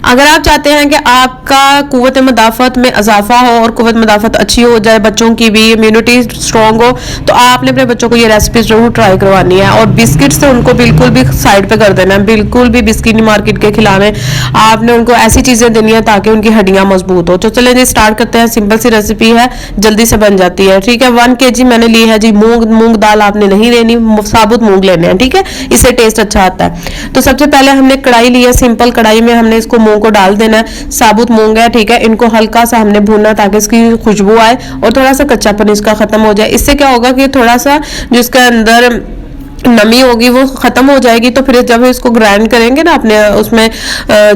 अगर आप चाहते हैं कि आपका कुव्वत मदाफ़त में इजाफा हो और कुव्वत मदाफ़त अच्छी हो जाए, बच्चों की भी इम्यूनिटी स्ट्रॉन्ग हो, तो आपने अपने बच्चों को ये रेसिपी जरूर ट्राई करवानी है। और बिस्किट से उनको बिल्कुल भी साइड पे कर देना है, बिल्कुल भी बिस्किट नहीं मार्केट के खिलाने। आपने उनको ऐसी चीज़ें देनी है ताकि उनकी हड्डियाँ मजबूत हो। तो चलें जी स्टार्ट करते हैं। सिंपल सी रेसिपी है, जल्दी से बन जाती है। ठीक है, 1 kg मैंने ली है जी मूंग दाल। आपने नहीं लेनी, साबुत मूंग लेने हैं। ठीक है, इससे टेस्ट अच्छा आता है। तो सबसे पहले हमने कढ़ाई ली है, सिंपल कढ़ाई में हमने इसको मूंग को डाल देना है। साबुत मूंग है, ठीक है, इनको हल्का सा हमने भूनना ताकि इसकी खुशबू आए और थोड़ा सा कच्चापन इसका खत्म हो जाए। इससे क्या होगा कि थोड़ा सा जो इसके अंदर नमी होगी वो खत्म हो जाएगी। तो फिर जब इसको ग्राइंड करेंगे ना अपने उसमें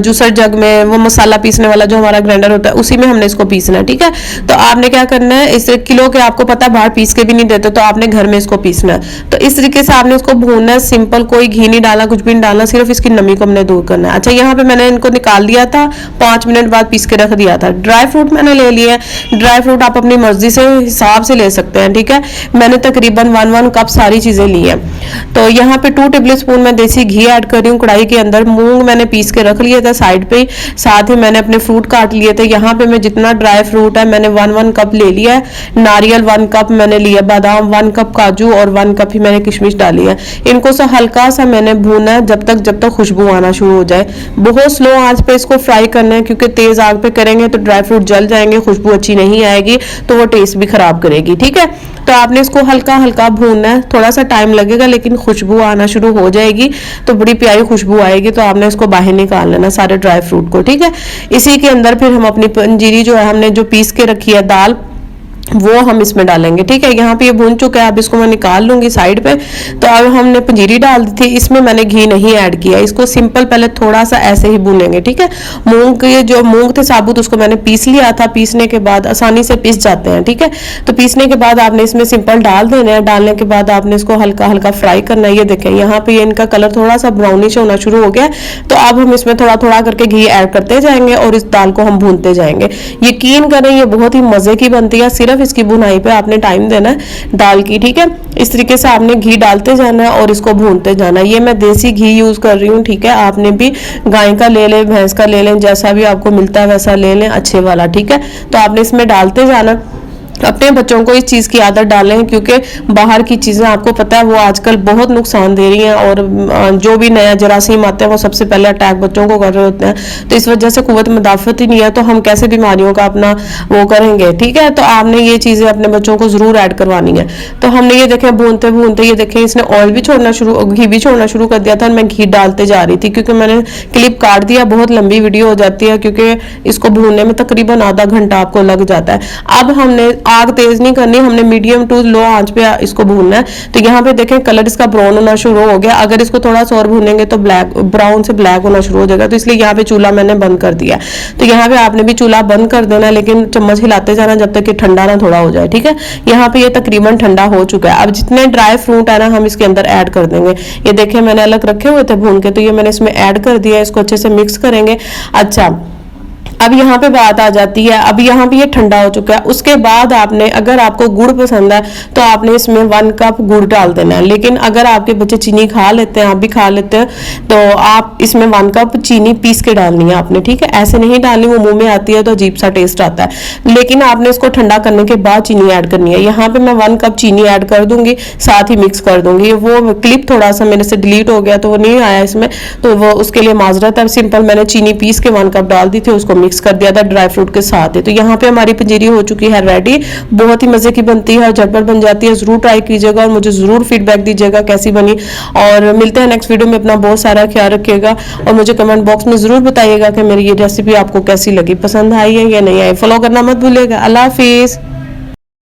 जूसर जग में, वो मसाला पीसने वाला जो हमारा ग्राइंडर होता है उसी में हमने इसको पीसना है। ठीक है, तो आपने क्या करना है, इस किलो के आपको पता है बाहर पीस के भी नहीं देते, तो आपने घर में इसको पीसना है। तो इस तरीके से आपने इसको भूनना है, सिंपल, कोई घी नहीं डालना, कुछ भी नहीं डालना, सिर्फ इसकी नमी को हमने दूर करना है। अच्छा, यहाँ पे मैंने इनको निकाल लिया था, 5 मिनट बाद पीस के रख दिया था। ड्राई फ्रूट मैंने ले लिए हैं। ड्राई फ्रूट आप अपनी मर्जी से हिसाब से ले सकते हैं। ठीक है, मैंने तकरीबन 1 कप सारी चीजें ली हैं। तो यहाँ पे 2 टेबल स्पून मैं देसी घी ऐड कर रही हूँ कढ़ाई के अंदर। मूंग मैंने पीस के रख लिया था साइड पे, साथ ही मैंने अपने फ्रूट काट लिए थे। यहाँ पे मैं जितना ड्राई फ्रूट है मैंने 1 कप ले लिया है। नारियल 1 कप मैंने लिया, बादाम 1 कप, काजू और 1 कप ही मैंने किशमिश डाली है। इनको से हल्का सा मैंने भूना है जब तक खुशबू आना शुरू हो जाए। बहुत स्लो आंच पे इसको फ्राई करना है, क्योंकि तेज आग पे करेंगे तो ड्राई फ्रूट जल जाएंगे, खुशबू अच्छी नहीं आएगी, तो वो टेस्ट भी खराब करेगी। ठीक है, तो आपने इसको हल्का हल्का भूनना है, थोड़ा सा टाइम लगेगा लेकिन खुशबू आना शुरू हो जाएगी तो बड़ी प्यारी खुशबू आएगी। तो आपने इसको बाहर निकाल लेना सारे ड्राई फ्रूट को। ठीक है, इसी के अंदर फिर हम अपनी पंजीरी जो है हमने जो पीस के रखी है दाल, वो हम इसमें डालेंगे। ठीक है, यहाँ पे ये भून चुका है, अब इसको मैं निकाल लूंगी साइड पे। तो अब हमने पंजीरी डाल दी थी, इसमें मैंने घी नहीं ऐड किया। इसको सिंपल पहले थोड़ा सा ऐसे ही भूनेंगे। ठीक है, मूंग के जो मूंग थे साबुत उसको मैंने पीस लिया था, पीसने के बाद आसानी से पीस जाते हैं। ठीक है, तो पीसने के बाद आपने इसमें सिंपल डाल देना है। डालने के बाद आपने इसको हल्का हल्का फ्राई करना है। ये देखें यहाँ पे इनका कलर थोड़ा सा ब्राउनिश होना शुरू हो गया। तो अब हम इसमें थोड़ा थोड़ा करके घी ऐड करते जाएंगे और इस दाल को हम भूनते जाएंगे। यकीन करें ये बहुत ही मजे की बनती है, सिर्फ इसकी भुनाई पे आपने टाइम देना है दाल की। ठीक है, इस तरीके से आपने घी डालते जाना है और इसको भूनते जाना है। ये मैं देसी घी यूज कर रही हूँ। ठीक है, आपने भी गाय का ले लें, भैंस का ले लें, जैसा भी आपको मिलता है वैसा ले लें, अच्छे वाला। ठीक है, तो आपने इसमें डालते जाना। अपने बच्चों को इस चीज़ की आदत डालें, क्योंकि बाहर की चीज़ें आपको पता है वो आजकल बहुत नुकसान दे रही हैं, और जो भी नया जरासीम आते हैं वो सबसे पहले अटैक बच्चों को कर रहे होते हैं। तो इस वजह से कुव्वत मदाफ़त ही नहीं है, तो हम कैसे बीमारियों का अपना वो करेंगे। ठीक है, तो आपने ये चीज़ें अपने बच्चों को ज़रूर ऐड करवानी है। तो हमने ये देखें भूनते भूनते ये देखें इसने ऑयल भी छोड़ना शुरू, घी भी छोड़ना शुरू कर दिया था। मैं घी डालते जा रही थी क्योंकि मैंने क्लिप काट दिया, बहुत लंबी वीडियो हो जाती है, क्योंकि इसको भूनने में तकरीबन आधा घंटा आपको लग जाता है। अब हमने आग तेज नहीं करनी, हमने मीडियम टू लो आंच पे इसको भूनना है। तो यहाँ पे देखें कलर इसका ब्राउन होना शुरू हो गया। अगर इसको थोड़ा सा और भूनेंगे तो ब्लैक, ब्राउन से ब्लैक होना शुरू हो जाएगा। तो इसलिए यहाँ पे चूल्हा मैंने बंद कर दिया। तो यहाँ पे आपने भी चूल्हा बंद कर देना, लेकिन चम्मच हिलाते जाना जब तक कि ठंडा ना थोड़ा हो जाए। ठीक है, यहाँ पे ये तकरीबन ठंडा हो चुका है। अब जितने ड्राई फ्रूट है ना हम इसके अंदर ऐड कर देंगे। ये देखें मैंने अलग रखे हुए थे भून के, तो ये मैंने इसमें ऐड कर दिया। इसको अच्छे से मिक्स करेंगे। अच्छा, अब यहाँ पे बात आ जाती है, अब यहाँ पे ये ठंडा हो चुका है। उसके बाद आपने, अगर आपको गुड़ पसंद है तो आपने इसमें 1 कप गुड़ डाल देना है। लेकिन अगर आपके बच्चे चीनी खा लेते हैं, आप भी खा लेते हैं, तो आप इसमें 1 कप चीनी पीस के डालनी है आपने। ठीक है, ऐसे नहीं डालनी, वो मुंह में आती है तो अजीब सा टेस्ट आता है। लेकिन आपने इसको ठंडा करने के बाद चीनी ऐड करनी है। यहाँ पे मैं 1 कप चीनी ऐड कर दूंगी, साथ ही मिक्स कर दूंगी। वो क्लिप थोड़ा सा मेरे से डिलीट हो गया तो वो नहीं आया इसमें, तो वो उसके लिए माजरत है। सिंपल मैंने चीनी पीस के 1 कप डाल दी थी, उसको मिक्स कर दिया था ड्राई फ्रूट के साथ है। तो यहाँ पे हमारी पंजीरी हो चुकी है रेडी। बहुत ही मजे की बनती है, झटपट बन जाती है। जरूर ट्राई कीजिएगा और मुझे जरूर फीडबैक दीजिएगा कैसी बनी। और मिलते हैं नेक्स्ट वीडियो में। अपना बहुत सारा ख्याल रखिएगा और मुझे कमेंट बॉक्स में जरूर बताइएगा कि मेरी ये रेसिपी आपको कैसी लगी, पसंद आई है या नहीं आई। फॉलो करना मत भूलिएगा। अल्लाह हाफिज।